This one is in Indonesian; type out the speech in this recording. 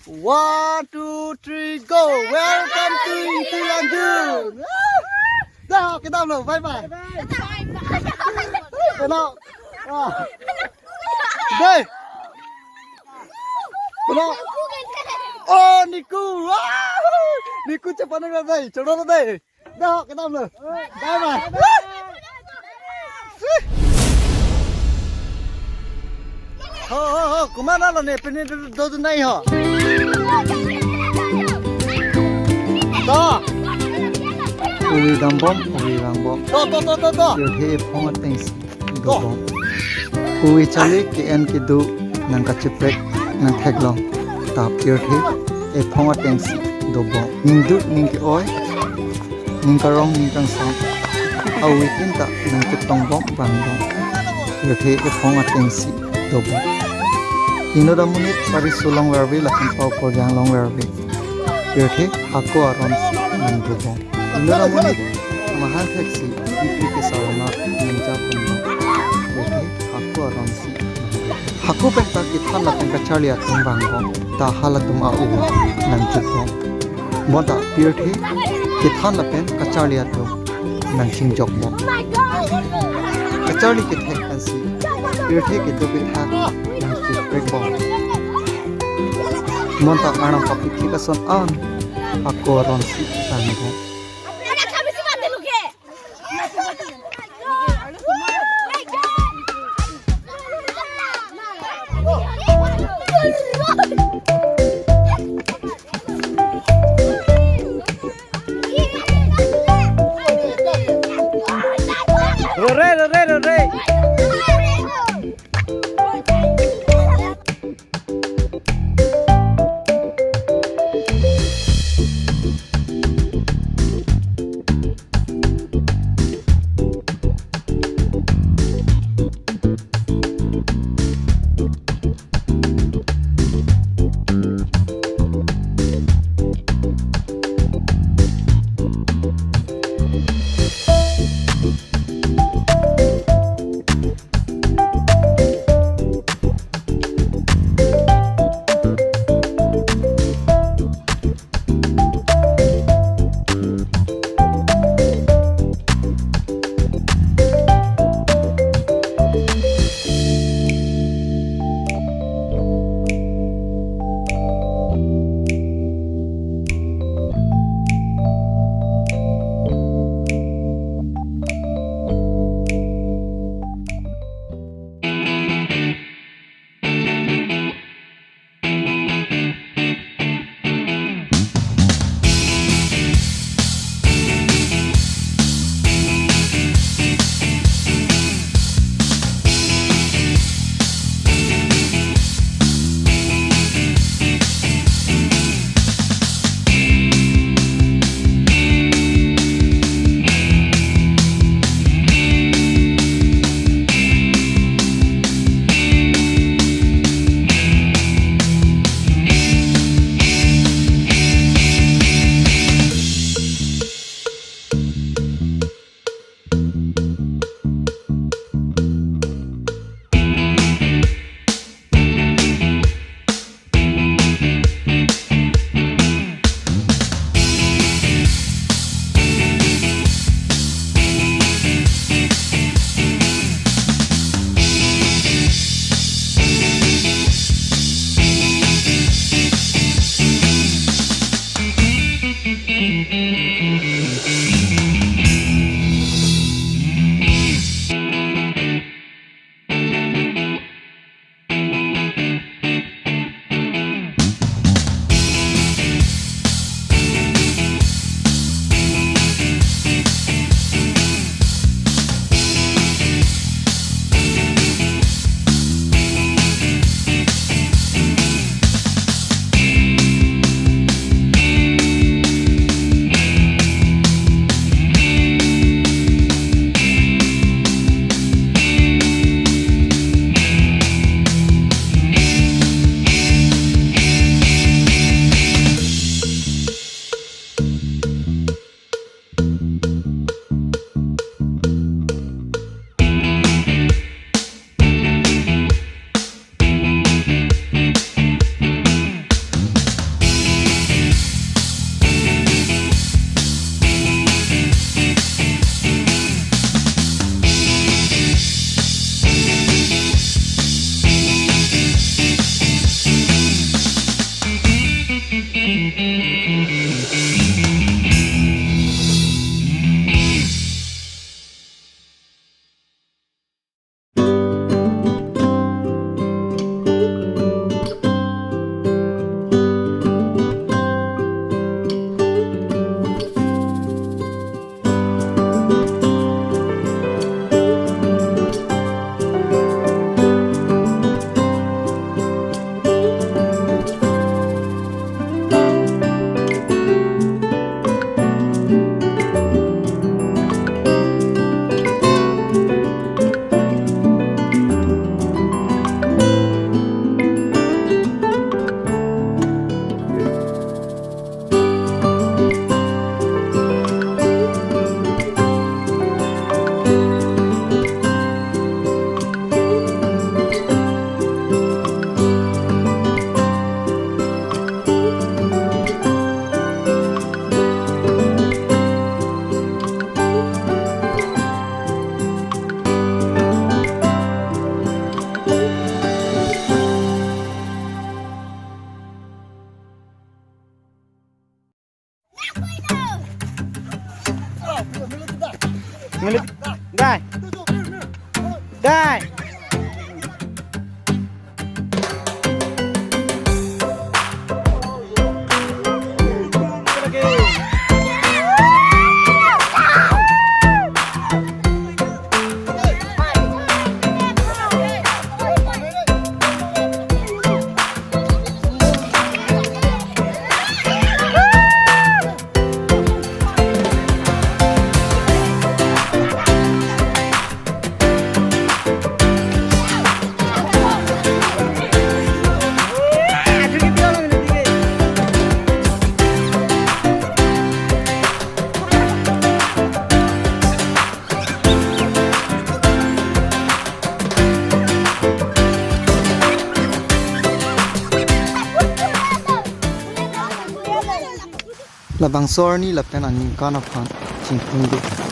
1, 2, 3, go. Welcome to Yangon. Dah, kita belum. Bye bye. Kenal. Đây. Kenal. Oh, Niku. Niku cepat nak đây. Coba nak đây. Dah, kita belum. Bye bye. Kemana lah ni? Pening tu naik ha. Dah. Uwi dambom, uwi rangbom. Dah. Your hair format things. Dobom. Uwi chale ke en ke do nang kachiprek nang theglong. Tap your hair a format things. Dobom. Ningdu ningki oi. Ningkarong ningkang sang. Uwi tinta nang kitongbom bangbom. Your hair a format things. Dobom. Inoda munit pari sulong werbi lakin pau korjang long werbi. Your hair aku aron nang dobom. Inoda munit mahal taxi ipi ke sarana ninja puno. Your hair aku aron si. Aku penta kita na tengka charlia tumbangom. Ta halatum au nang jibom. Moda your hair kita na pen kachalia tu nang singjokbom. Kacharli ke thek kansi. Your hair ke tu bithak nang breakbom. Monta anam papi kita son an. Aku aron si tangom. Re. Đây. Đây. là bằng sor ni là pen anh cá nó phản chính không được